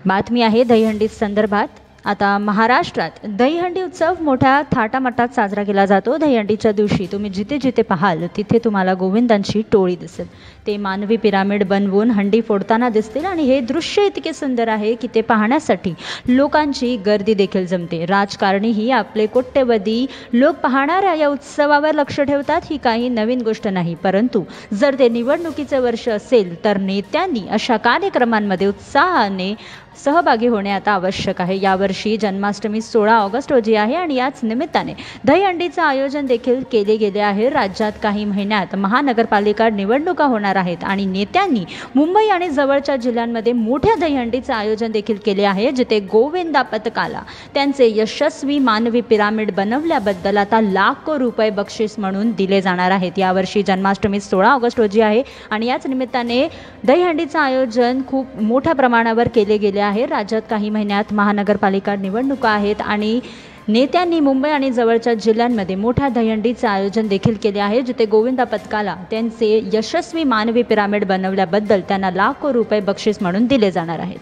बातमी आहे दहीहंडी संदर्भात। आता महाराष्ट्रात दहीहंडी उत्सव मोठ्या थाटामाटात साजरा केला जातो। दहीहंडीच्या दिवशी तुम्ही जिथे जिथे पाहाल तिथे तुम्हाला गोविंदांची टोळी दिसेल। ते मानवी पिरामिड बनवून हंडी फोडताना दिसतील आणि हे दृश्य इतके सुंदर आहे की ते पाहण्यासाठी लोकांची गर्दी देखील जमते। राजकारणीही आपले कोट्यवधी लोक पाहणाऱ्या या उत्सवावर लक्ष ठेवतात। ही काही नवीन गोष्ट नाही, परंतु जर ते निवडणुकीचे वर्ष असेल तर नेत्यांनी अशा कार्यक्रमांमध्ये उत्साहाने सहभागी होणे आता आवश्यक आहे। यावर्षी जन्माष्टमी 16 ऑगस्ट रोजी आहे आणि याच निमित्ताने दहीहंडीचे आयोजन देखील केले गेले आहे। राज्यात काही महिन्यात महानगरपालिका निवडणुका होणार आहेत आणि नेत्यांनी मुंबई आणि जवळच्या जिल्ह्यांमध्ये मोठ्या दहीहंडीचे आयोजन देखील केले आहे, जिथे गोविंदा पथकाला त्यांचे यशस्वी मानवी पिरामिड बनवल्याबद्दल आता लाखो रुपये बक्षीस म्हणून दिले जाणार आहेत। यावर्षी जन्माष्टमी 16 ऑगस्ट रोजी आहे आणि याच निमित्ताने दहीहंडीचे आयोजन खूप मोठ्या प्रमाणावर केले गेले आहे। राज्यात काही महिन्यात महानगरपालिका निवडणुका आहेत आणि नेत्यांनी मुंबई आणि जवळच्या जिल्ह्यांमध्ये मोठ्या दहीहंडीचे आयोजन देखील केले आहे, जिथे गोविंदा पथकाला त्यांचे यशस्वी मानवी पिरामिड बनवल्याबद्दल त्यांना लाखो रुपये बक्षीस म्हणून दिले जाणार आहेत।